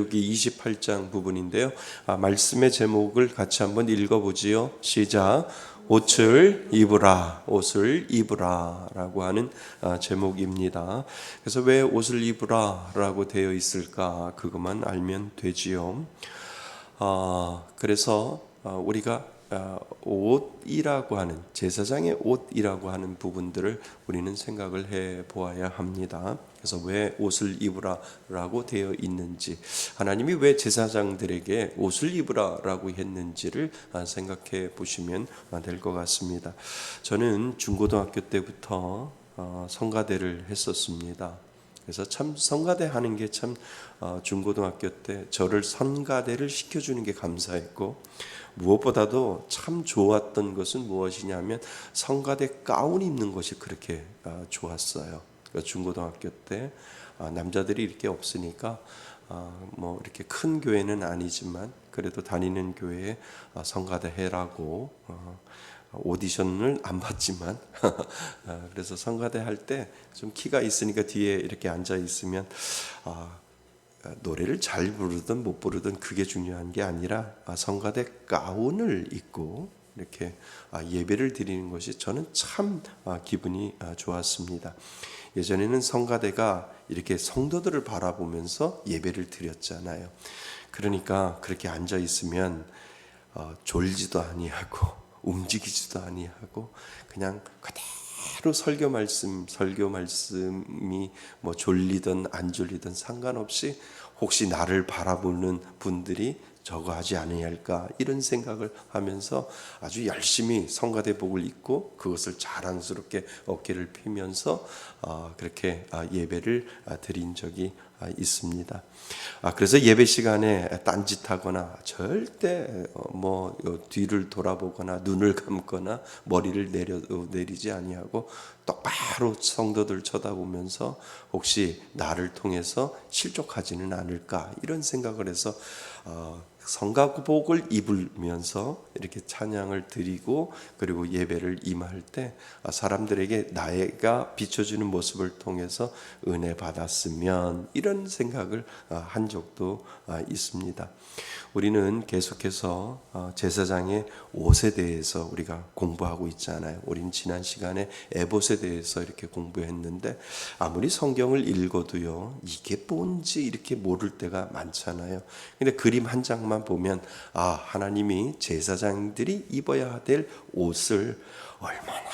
민수기록기 28장 부분인데요. 말씀의 제목을 같이 한번 읽어보지요. 시작. 옷을 입으라, 옷을 입으라 라고 하는 제목입니다. 그래서 왜 옷을 입으라 라고 되어 있을까? 그것만 알면 되지요. 그래서 우리가 옷이라고 하는, 제사장의 옷이라고 하는 부분들을 우리는 생각을 해 보아야 합니다. 그래서 왜 옷을 입으라라고 되어 있는지, 하나님이 왜 제사장들에게 옷을 입으라라고 했는지를 생각해 보시면 될 것 같습니다. 저는 중고등학교 때부터 성가대를 했었습니다. 그래서 참 성가대 하는 게 참 중고등학교 때 저를 성가대를 시켜주는 게 감사했고, 무엇보다도 참 좋았던 것은 무엇이냐면 성가대 가운 입는 것이 그렇게 좋았어요. 그러니까 중고등학교 때 남자들이 이렇게 없으니까 뭐 이렇게 큰 교회는 아니지만 그래도 다니는 교회에 성가대 해라고 오디션을 안 봤지만 그래서 성가대 할 때 좀 키가 있으니까 뒤에 이렇게 앉아 있으면 노래를 잘 부르든 못 부르든 그게 중요한 게 아니라 성가대 가운을 입고 이렇게 예배를 드리는 것이 저는 참 기분이 좋았습니다. 예전에는 성가대가 이렇게 성도들을 바라보면서 예배를 드렸잖아요. 그러니까 그렇게 앉아 있으면 졸지도 아니하고 움직이지도 아니하고 그냥 그대로 설교 말씀이 뭐 졸리든 안 졸리든 상관없이 혹시 나를 바라보는 분들이 저거 하지 않아야 이런 생각을 하면서 아주 열심히 성가대복을 입고 그것을 자랑스럽게 어깨를 피면서 그렇게 예배를 드린 적이 있습니다. 그래서 예배 시간에 딴짓하거나 절대 뭐 뒤를 돌아보거나 눈을 감거나 머리를 내리지 아니하고 똑바로 성도들 쳐다보면서 혹시 나를 통해서 실족하지는 않을까 이런 생각을 해서 성가복을 입으면서 이렇게 찬양을 드리고 그리고 예배를 임할 때 사람들에게 나가 비춰주는 모습을 통해서 은혜 받았으면 이런 생각을 한 적도 있습니다. 우리는 계속해서 제사장의 옷에 대해서 우리가 공부하고 있잖아요. 우리는 지난 시간에 에봇에 대해서 이렇게 공부했는데 아무리 성경을 읽어도요 이게 뭔지 이렇게 모를 때가 많잖아요. 근데 그림 한 장만 보면 하나님이 제사장들이 입어야 될 옷을 얼마나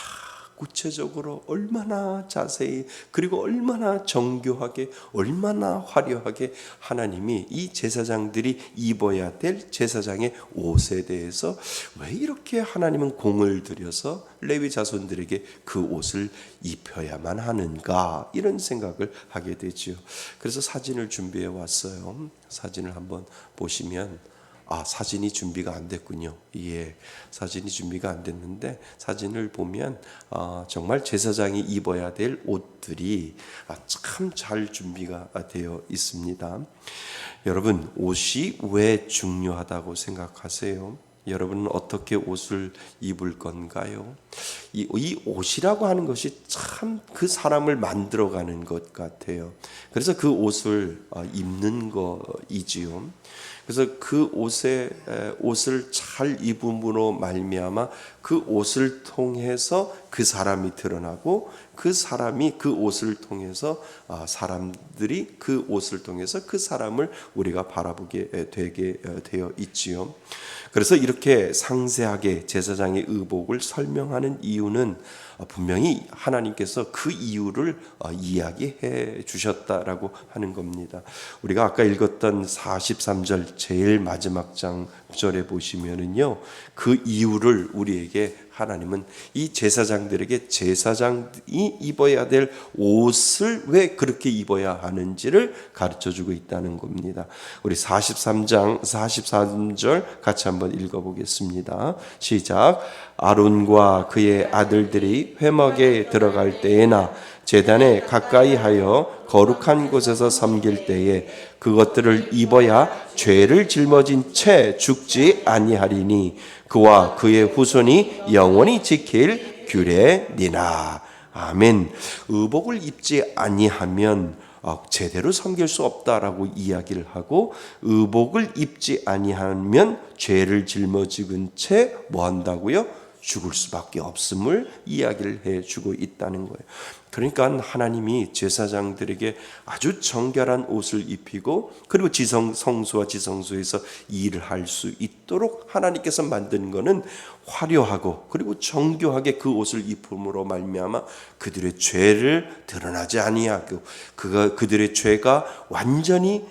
구체적으로, 얼마나 자세히, 그리고 얼마나 정교하게, 얼마나 화려하게 하나님이 이 제사장들이 입어야 될 제사장의 옷에 대해서 왜 이렇게 하나님은 공을 들여서 레위 자손들에게 그 옷을 입혀야만 하는가 이런 생각을 하게 되죠. 그래서 사진을 준비해 왔어요. 사진을 한번 보시면 사진이 준비가 안 됐군요. 예, 사진이 준비가 안 됐는데 사진을 보면 정말 제사장이 입어야 될 옷들이 참 잘 준비가 되어 있습니다. 여러분, 옷이 왜 중요하다고 생각하세요? 여러분은 어떻게 옷을 입을 건가요? 이 옷이라고 하는 것이 참 그 사람을 만들어가는 것 같아요. 그래서 그 옷을 입는 거이지요. 그래서 그 옷을 잘 입음으로 말미암아 그 옷을 통해서 그 사람이 드러나고 그 사람이 그 옷을 통해서 사람들이 그 옷을 통해서 그 사람을 우리가 바라보게 되게 되어 있지요. 그래서 이렇게 상세하게 제사장의 의복을 설명하는 이유는 분명히 하나님께서 그 이유를 이야기해 주셨다라고 하는 겁니다. 우리가 아까 읽었던 43절 제일 마지막 장절에 보시면은요, 그 이유를 우리에게 하나님은 이 제사장들에게 제사장이 입어야 될 옷을 왜 그렇게 입어야 하는지를 가르쳐주고 있다는 겁니다. 우리 43장 43절 같이 한번 읽어보겠습니다. 시작. 아론과 그의 아들들이 회막에 들어갈 때에나 제단에 가까이 하여 거룩한 곳에서 섬길 때에 그것들을 입어야 죄를 짊어진 채 죽지 아니하리니 그와 그의 후손이 영원히 지킬 규례니라. 아멘. 의복을 입지 아니하면 제대로 섬길 수 없다라고 이야기를 하고, 의복을 입지 아니하면 죄를 짊어지은 채 뭐 한다고요? 죽을 수밖에 없음을 이야기를 해주고 있다는 거예요. 그러니까 하나님이 제사장들에게 아주 정결한 옷을 입히고, 그리고 성소와 지성소에서 일을 할 수 있도록 하나님께서 만든 것은 화려하고 그리고 정교하게 그 옷을 입음으로 말미암아 그들의 죄를 드러나지 아니하고, 그들의 죄가 완전히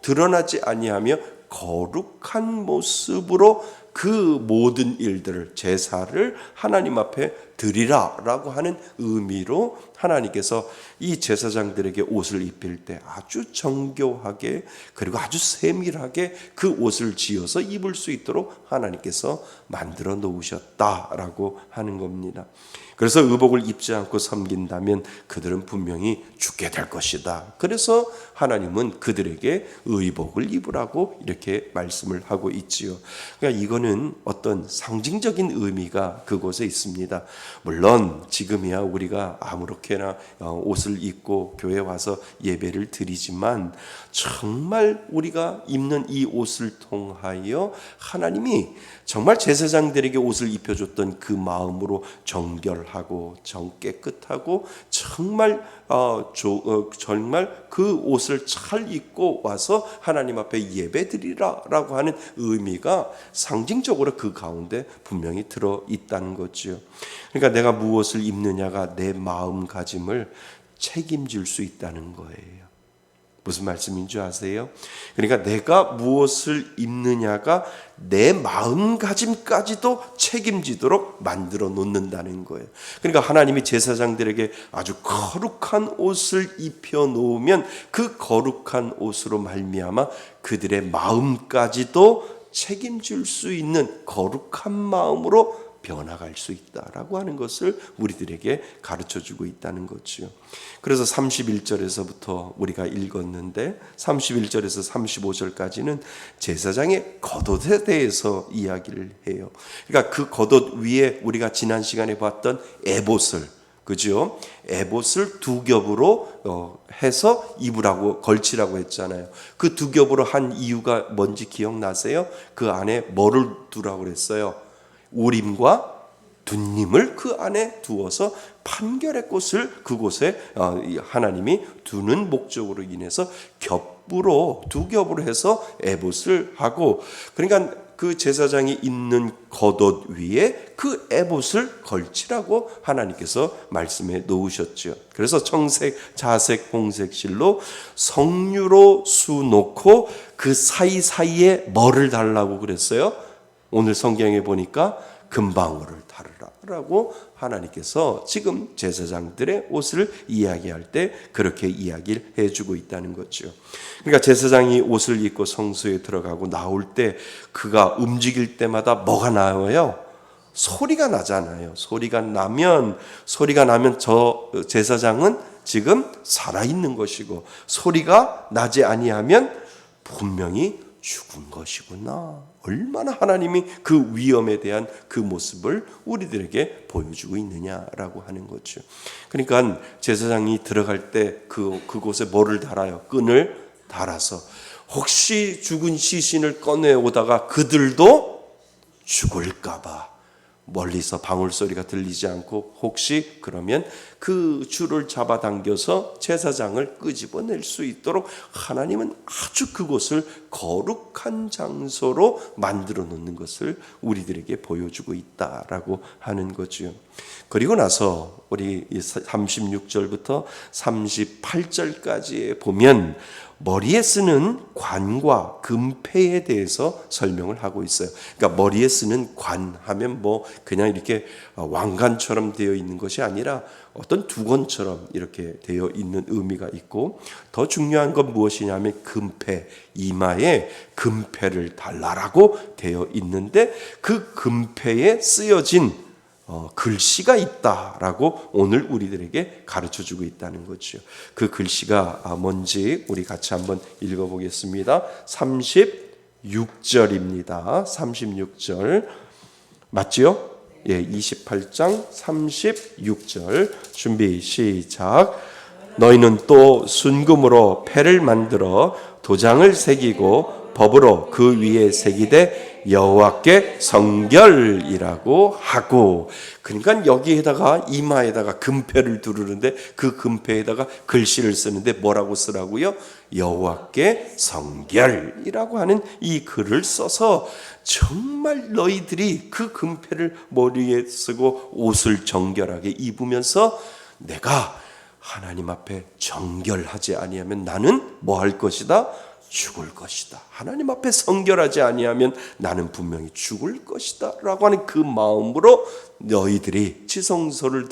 드러나지 아니하며 거룩한 모습으로 그 모든 일들을, 제사를 하나님 앞에 드리라라고 하는 의미로 하나님께서 이 제사장들에게 옷을 입힐 때 아주 정교하게 그리고 아주 세밀하게 그 옷을 지어서 입을 수 있도록 하나님께서 만들어 놓으셨다라고 하는 겁니다. 그래서 의복을 입지 않고 섬긴다면 그들은 분명히 죽게 될 것이다. 그래서 하나님은 그들에게 의복을 입으라고 이렇게 말씀을 하고 있지요. 그러니까 이거는 어떤 상징적인 의미가 그곳에 있습니다. 물론 지금이야 우리가 아무렇게나 옷을 입고 교회 와서 예배를 드리지만, 정말 우리가 입는 이 옷을 통하여 하나님이 정말 제사장들에게 옷을 입혀줬던 그 마음으로 정결하고 깨끗하고 정말 그 옷을 잘 입고 와서 하나님 앞에 예배드리라라고 하는 의미가 상징적으로 그 가운데 분명히 들어 있다는 거죠. 그러니까 내가 무엇을 입느냐가 내 마음가짐을 책임질 수 있다는 거예요. 무슨 말씀인 줄 아세요? 그러니까 내가 무엇을 입느냐가 내 마음가짐까지도 책임지도록 만들어 놓는다는 거예요. 그러니까 하나님이 제사장들에게 아주 거룩한 옷을 입혀 놓으면 그 거룩한 옷으로 말미암아 그들의 마음까지도 책임질 수 있는 거룩한 마음으로 변화갈 수 있다라고 하는 것을 우리들에게 가르쳐주고 있다는 거죠. 그래서 31절에서부터 우리가 읽었는데 31절에서 35절까지는 제사장의 겉옷에 대해서 이야기를 해요. 그러니까 그 겉옷 위에 우리가 지난 시간에 봤던 에봇을, 그죠? 에봇을 두 겹으로 해서 입으라고, 걸치라고 했잖아요. 그 두 겹으로 한 이유가 뭔지 기억나세요? 그 안에 뭐를 두라고 그랬어요? 우림과 둔림을 그 안에 두어서 판결의 꽃을 그곳에 하나님이 두는 목적으로 인해서 두 겹으로 해서 에봇을 하고, 그러니까 그 제사장이 입는 겉옷 위에 그 에봇을 걸치라고 하나님께서 말씀해 놓으셨죠. 그래서 청색, 자색, 홍색 실로 성류로 수놓고 그 사이사이에 뭐를 달라고 그랬어요? 오늘 성경에 보니까 금방울을 다르라라고 하나님께서 지금 제사장들의 옷을 이야기할 때 그렇게 이야기를 해주고 있다는 거죠. 그러니까 제사장이 옷을 입고 성소에 들어가고 나올 때 그가 움직일 때마다 뭐가 나와요? 소리가 나잖아요. 소리가 나면 저 제사장은 지금 살아있는 것이고, 소리가 나지 아니하면 분명히 죽은 것이구나. 얼마나 하나님이 그 위험에 대한 그 모습을 우리들에게 보여주고 있느냐라고 하는 거죠. 그러니까 제사장이 들어갈 때 그곳에 뭐를 달아요? 끈을 달아서 혹시 죽은 시신을 꺼내오다가 그들도 죽을까봐 멀리서 방울 소리가 들리지 않고 혹시 그러면 그 줄을 잡아당겨서 제사장을 끄집어낼 수 있도록 하나님은 아주 그곳을 거룩한 장소로 만들어 놓는 것을 우리들에게 보여주고 있다라고 하는 거죠. 그리고 나서 우리 36절부터 38절까지에 보면 머리에 쓰는 관과 금패에 대해서 설명을 하고 있어요. 그러니까 머리에 쓰는 관 하면 뭐 그냥 이렇게 왕관처럼 되어 있는 것이 아니라 어떤 두건처럼 이렇게 되어 있는 의미가 있고, 더 중요한 건 무엇이냐면 금패, 이마에 금패를 달라라고 되어 있는데 그 금패에 쓰여진 글씨가 있다라고 오늘 우리들에게 가르쳐주고 있다는 거죠. 그 글씨가 뭔지 우리 같이 한번 읽어보겠습니다. 36절입니다. 36절 맞지요? 예, 28장 36절 준비 시작. 너희는 또 순금으로 패를 만들어 도장을 새기고 법으로 그 위에 새기되 여호와께 성결이라고 하고. 그러니까 여기에다가 이마에다가 금패를 두르는데 그 금패에다가 글씨를 쓰는데 뭐라고 쓰라고요? 여호와께 성결이라고 하는 이 글을 써서 정말 너희들이 그 금패를 머리에 쓰고 옷을 정결하게 입으면서 내가 하나님 앞에 정결하지 아니하면 나는 뭐 할 것이다? 죽을 것이다. 하나님 앞에 성결하지 아니하면 나는 분명히 죽을 것이다 라고 하는 그 마음으로 너희들이 지성소를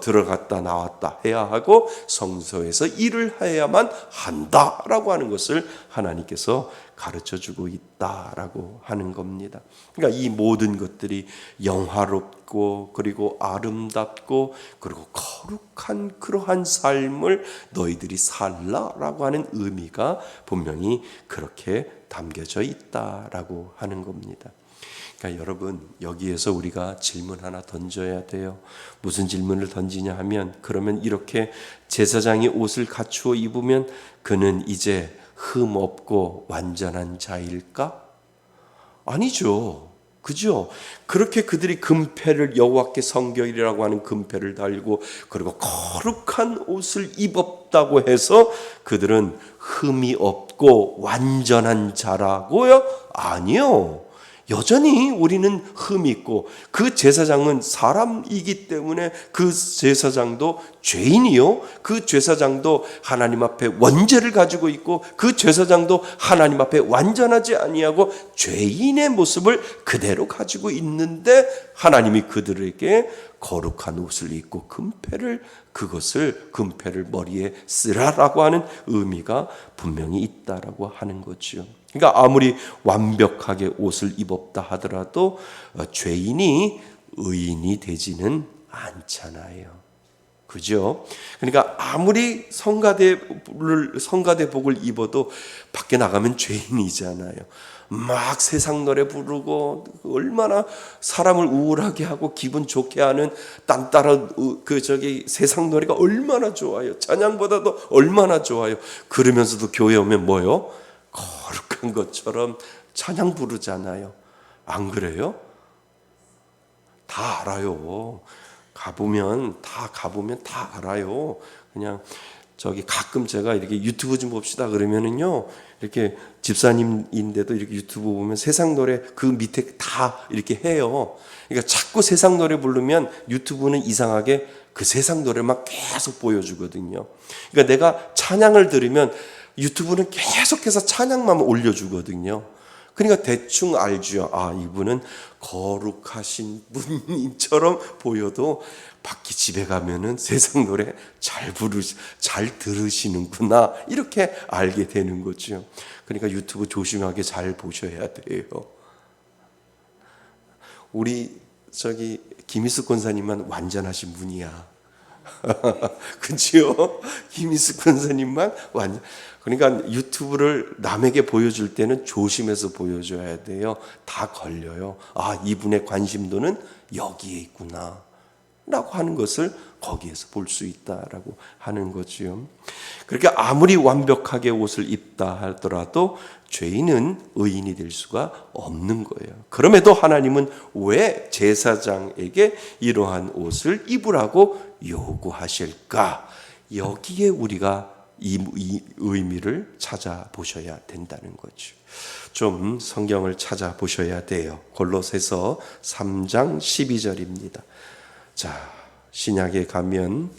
들어갔다 나왔다 해야 하고 성소에서 일을 해야만 한다라고 하는 것을 하나님께서 가르쳐주고 있다라고 하는 겁니다. 그러니까 이 모든 것들이 영화롭고 그리고 아름답고 그리고 거룩한 그러한 삶을 너희들이 살라라고 하는 의미가 분명히 그렇게 담겨져 있다라고 하는 겁니다. 그러니까 여러분, 여기에서 우리가 질문 하나 던져야 돼요. 무슨 질문을 던지냐 하면, 그러면 이렇게 제사장이 옷을 갖추어 입으면 그는 이제 흠 없고 완전한 자일까? 아니죠. 그죠? 그렇게 그들이 금패를, 여호와께 성결이라고 하는 금패를 달고 그리고 거룩한 옷을 입었다고 해서 그들은 흠이 없고 완전한 자라고요? 아니요. 여전히 우리는 흠이 있고, 그 제사장은 사람이기 때문에 그 제사장도 죄인이요, 그 제사장도 하나님 앞에 원죄를 가지고 있고, 그 제사장도 하나님 앞에 완전하지 아니하고 죄인의 모습을 그대로 가지고 있는데 하나님이 그들에게 거룩한 옷을 입고 금패를 머리에 쓰라라고 하는 의미가 분명히 있다라고 하는 거죠. 그러니까 아무리 완벽하게 옷을 입었다 하더라도 죄인이 의인이 되지는 않잖아요. 그죠? 그러니까 아무리 성가대복을 입어도 밖에 나가면 죄인이잖아요. 막 세상 노래 부르고 얼마나 사람을 우울하게 하고 기분 좋게 하는 딴따라 세상 노래가 얼마나 좋아요. 찬양보다도 얼마나 좋아요. 그러면서도 교회 오면 뭐요? 거룩한 것처럼 찬양 부르잖아요. 안 그래요? 다 알아요. 가보면 다 알아요. 그냥 가끔 제가 이렇게 유튜브 좀 봅시다 그러면은요, 이렇게 집사님인데도 이렇게 유튜브 보면 세상 노래 그 밑에 다 이렇게 해요. 그러니까 자꾸 세상 노래 부르면 유튜브는 이상하게 그 세상 노래만 계속 보여주거든요. 그러니까 내가 찬양을 들으면 유튜브는 계속해서 찬양만 올려주거든요. 그러니까 대충 알죠. 아, 이분은 거룩하신 분처럼 보여도 밖에 집에 가면은 세상 노래 잘 들으시는구나, 이렇게 알게 되는 거죠. 그러니까 유튜브 조심하게 잘 보셔야 돼요. 우리 김희숙 권사님만 완전하신 분이야. 그렇죠? 김희숙 권사님만 그러니까 유튜브를 남에게 보여줄 때는 조심해서 보여줘야 돼요. 다 걸려요. 아, 이분의 관심도는 여기에 있구나 라고 하는 것을 거기에서 볼 수 있다라고 하는 거죠. 그렇게 아무리 완벽하게 옷을 입다 하더라도 죄인은 의인이 될 수가 없는 거예요. 그럼에도 하나님은 왜 제사장에게 이러한 옷을 입으라고 요구하실까? 여기에 우리가 이 의미를 찾아보셔야 된다는 거죠. 좀 성경을 찾아보셔야 돼요. 골로새서 3장 12절입니다. 자, 신약에 가면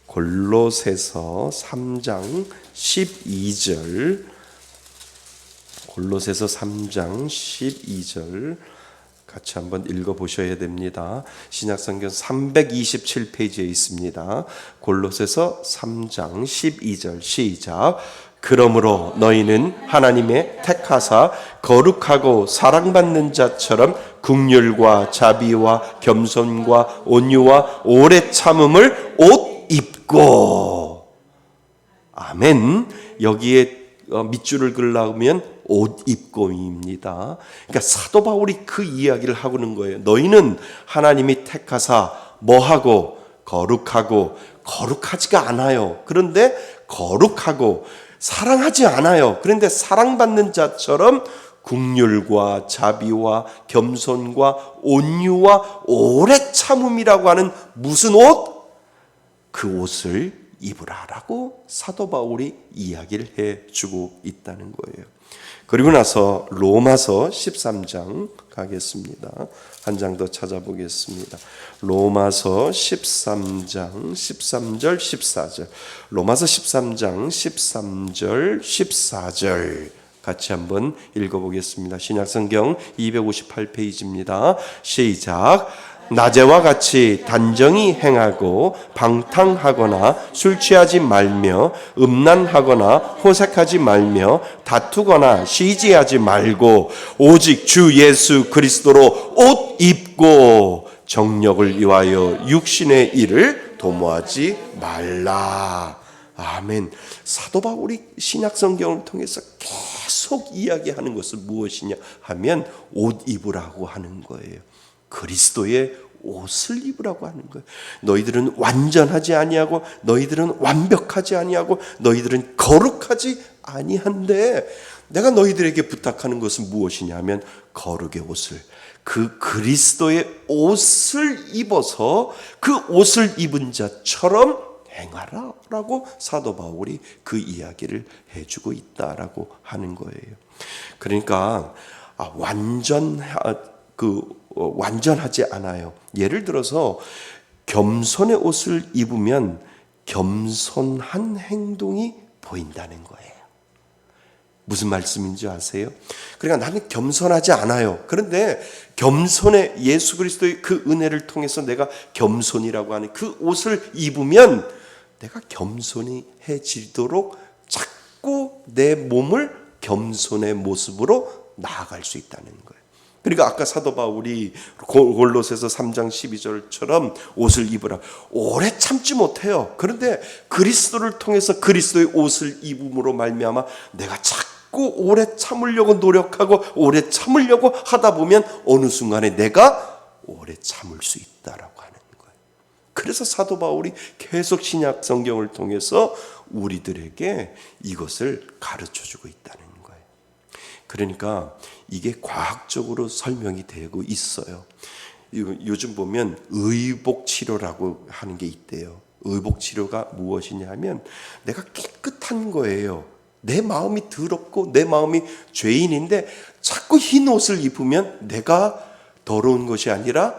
골로새서 3장 12절, 골로새서 3장 12절 같이 한번 읽어보셔야 됩니다. 신약성경 327페이지에 있습니다. 골로새서 3장 12절 시작. 그러므로 너희는 하나님의 택하사 거룩하고 사랑받는 자처럼 긍휼과 자비와 겸손과 온유와 오래 참음을 옷 입고. 아멘. 여기에 밑줄을 그으려면 옷 입고입니다. 그러니까 사도 바울이 그 이야기를 하고는 거예요. 너희는 하나님이 택하사 뭐하고 거룩하지가 않아요. 그런데 거룩하고 사랑하지 않아요. 그런데 사랑받는 자처럼 긍휼과 자비와 겸손과 온유와 오래 참음이라고 하는 무슨 옷? 그 옷을 입으라라고 사도 바울이 이야기를 해주고 있다는 거예요. 그리고 나서 로마서 13장 가겠습니다. 한 장 더 찾아보겠습니다. 로마서 13장 13절 14절. 로마서 13장 13절 14절 같이 한번 읽어보겠습니다. 신약성경 258페이지입니다. 시작. 낮에와 같이 단정히 행하고 방탕하거나 술 취하지 말며 음란하거나 호색하지 말며 다투거나 시기하지 말고 오직 주 예수 그리스도로 옷 입고 정력을 위하여 육신의 일을 도모하지 말라. 아멘. 사도 바울이 신약 성경을 통해서 계속 이야기하는 것은 무엇이냐 하면 옷 입으라고 하는 거예요. 그리스도의 옷을 입으라고 하는 거예요. 너희들은 완전하지 아니하고 너희들은 완벽하지 아니하고 너희들은 거룩하지 아니한데 내가 너희들에게 부탁하는 것은 무엇이냐 하면 거룩의 옷을, 그 그리스도의 옷을 입어서 그 옷을 입은 자처럼 행하라 라고 사도 바울이 그 이야기를 해주고 있다라고 하는 거예요. 그러니까 완전하지 않아요. 예를 들어서 겸손의 옷을 입으면 겸손한 행동이 보인다는 거예요. 무슨 말씀인지 아세요? 그러니까 나는 겸손하지 않아요. 그런데 겸손의 예수 그리스도의 그 은혜를 통해서 내가 겸손이라고 하는 그 옷을 입으면 내가 겸손해지도록 자꾸 내 몸을 겸손의 모습으로 나아갈 수 있다는 거예요. 그러니까 아까 사도 바울이 골로새서 3장 12절처럼 옷을 입으라. 오래 참지 못해요. 그런데 그리스도를 통해서 그리스도의 옷을 입음으로 말미암아 내가 자꾸 오래 참으려고 노력하고 오래 참으려고 하다 보면 어느 순간에 내가 오래 참을 수 있다라고 하는 거예요. 그래서 사도 바울이 계속 신약 성경을 통해서 우리들에게 이것을 가르쳐주고 있다는 거예요. 그러니까 이게 과학적으로 설명이 되고 있어요. 요즘 보면 의복치료라고 하는 게 있대요. 의복치료가 무엇이냐 하면 내가 깨끗한 거예요. 내 마음이 더럽고 내 마음이 죄인인데 자꾸 흰 옷을 입으면 내가 더러운 것이 아니라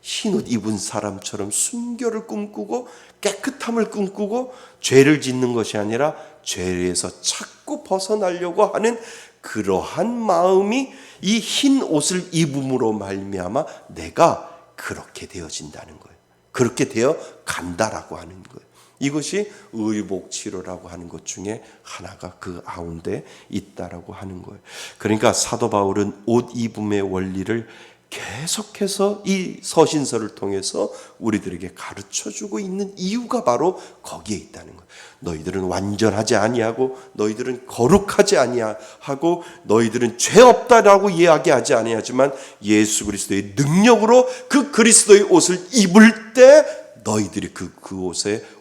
흰 옷 입은 사람처럼 순결을 꿈꾸고 깨끗함을 꿈꾸고 죄를 짓는 것이 아니라 죄에서 자꾸 벗어나려고 하는 그러한 마음이 이 흰 옷을 입음으로 말미암아 내가 그렇게 되어진다는 거예요. 그렇게 되어 간다라고 하는 거예요. 이것이 의복치료라고 하는 것 중에 하나가 그 가운데 있다라고 하는 거예요. 그러니까 사도 바울은 옷 입음의 원리를 계속해서 이 서신서를 통해서 우리들에게 가르쳐주고 있는 이유가 바로 거기에 있다는 거예요. 너희들은 완전하지 아니하고 너희들은 거룩하지 아니하고 너희들은 죄 없다라고 이야기하지 아니하지만 예수 그리스도의 능력으로 그 그리스도의 옷을 입을 때 너희들이 그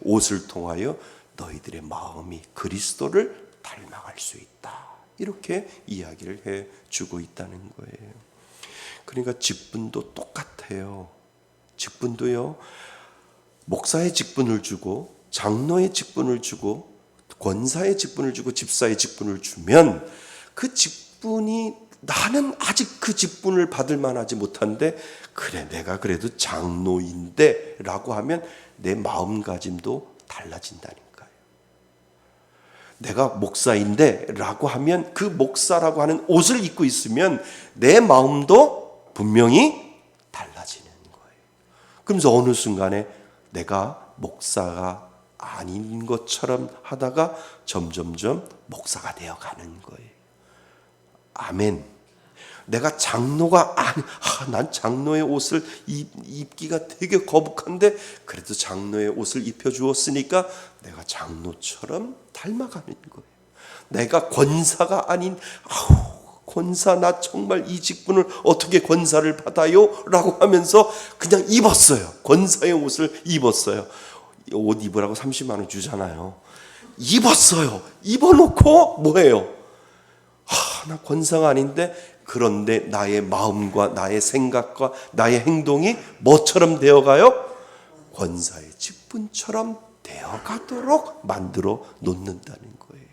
옷을 통하여 너희들의 마음이 그리스도를 닮아갈 수 있다. 이렇게 이야기를 해주고 있다는 거예요. 그러니까 직분도 똑같아요. 직분도요, 목사의 직분을 주고 장로의 직분을 주고 권사의 직분을 주고 집사의 직분을 주면 그 직분이 나는 아직 그 직분을 받을 만하지 못한데 그래 내가 그래도 장로인데 라고 하면 내 마음가짐도 달라진다니까요. 내가 목사인데 라고 하면 그 목사라고 하는 옷을 입고 있으면 내 마음도 분명히 달라지는 거예요. 그러면서 어느 순간에 내가 목사가 아닌 것처럼 하다가 점점점 목사가 되어가는 거예요. 아멘. 내가 장로가 난 장로의 옷을 입기가 되게 거북한데 그래도 장로의 옷을 입혀주었으니까 내가 장로처럼 닮아가는 거예요. 내가 권사가 아닌 권사, 나 정말 이 직분을 어떻게 권사를 받아요? 라고 하면서 그냥 입었어요. 권사의 옷을 입었어요. 옷 입으라고 30만 원 주잖아요. 입었어요. 입어놓고 뭐예요? 나 권사가 아닌데, 그런데 나의 마음과 나의 생각과 나의 행동이 뭐처럼 되어가요? 권사의 직분처럼 되어가도록 만들어 놓는다는 거예요.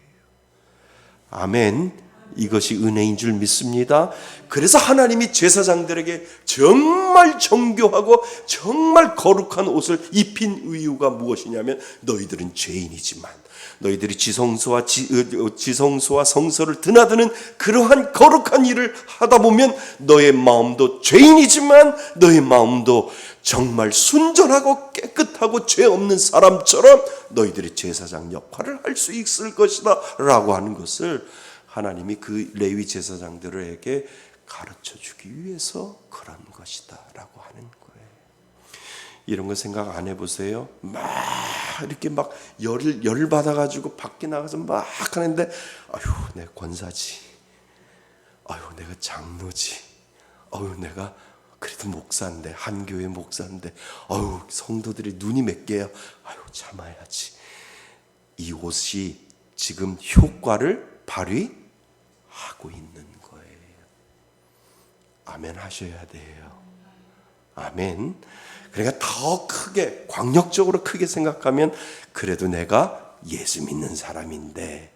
아멘. 이것이 은혜인 줄 믿습니다. 그래서 하나님이 제사장들에게 정말 정교하고 정말 거룩한 옷을 입힌 이유가 무엇이냐면, 너희들은 죄인이지만 너희들이 지성소와 성소를 드나드는 그러한 거룩한 일을 하다 보면 너의 마음도 죄인이지만 너의 마음도 정말 순전하고 깨끗하고 죄 없는 사람처럼 너희들이 제사장 역할을 할 수 있을 것이다 라고 하는 것을 하나님이 그 레위 제사장들에게 가르쳐 주기 위해서 그런 것이다 라고 하는 거예요. 이런 거 생각 안 해보세요? 막 이렇게 막 열 받아가지고 밖에 나가서 막 하는데, 아유 내가 권사지, 아유 내가 장로지, 아유 내가 그래도 목사인데, 한 교회 목사인데, 아유 성도들이 눈이 몇 개야, 아유 참아야지. 이 옷이 지금 효과를 발휘하고 있는 거예요. 아멘 하셔야 돼요. 아멘. 그러니까 더 크게, 광역적으로 크게 생각하면, 그래도 내가 예수 믿는 사람인데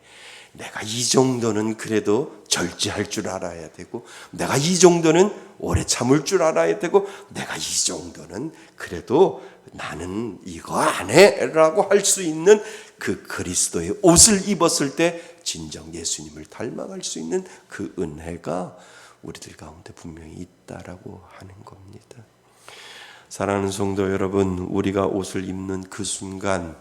내가 이 정도는 그래도 절제할 줄 알아야 되고, 내가 이 정도는 오래 참을 줄 알아야 되고, 내가 이 정도는 그래도 나는 이거 안 해라고 할 수 있는 그 그리스도의 옷을 입었을 때 진정 예수님을 닮아갈 수 있는 그 은혜가 우리들 가운데 분명히 있다라고 하는 겁니다. 사랑하는 성도 여러분, 우리가 옷을 입는 그 순간,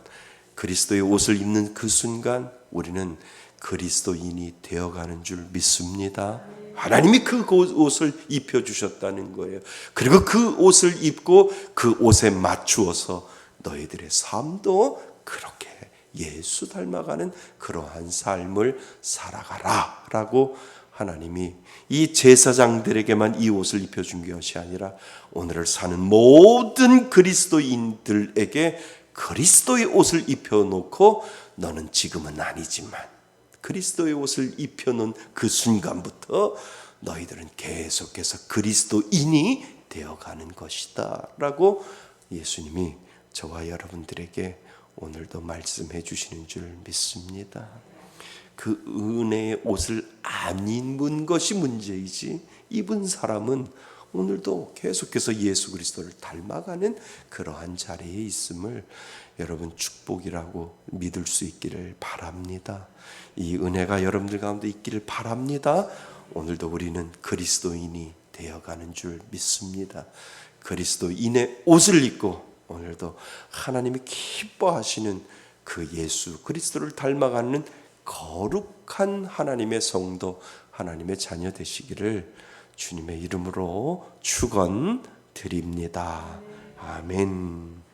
그리스도의 옷을 입는 그 순간 우리는 그리스도인이 되어가는 줄 믿습니다. 하나님이 그 옷을 입혀주셨다는 거예요. 그리고 그 옷을 입고 그 옷에 맞추어서 너희들의 삶도 그렇게 예수 닮아가는 그러한 삶을 살아가라 라고 하나님이 이 제사장들에게만 이 옷을 입혀준 것이 아니라 오늘을 사는 모든 그리스도인들에게 그리스도의 옷을 입혀놓고, 너는 지금은 아니지만 그리스도의 옷을 입혀놓은 그 순간부터 너희들은 계속해서 그리스도인이 되어가는 것이다 라고 예수님이 저와 여러분들에게 오늘도 말씀해 주시는 줄 믿습니다. 그 은혜의 옷을 안 입은 것이 문제이지, 입은 사람은 오늘도 계속해서 예수 그리스도를 닮아가는 그러한 자리에 있음을 여러분 축복이라고 믿을 수 있기를 바랍니다. 이 은혜가 여러분들 가운데 있기를 바랍니다. 오늘도 우리는 그리스도인이 되어가는 줄 믿습니다. 그리스도인의 옷을 입고 오늘도 하나님이 기뻐하시는 그 예수 그리스도를 닮아가는 거룩한 하나님의 성도, 하나님의 자녀 되시기를 주님의 이름으로 축원드립니다. 아멘.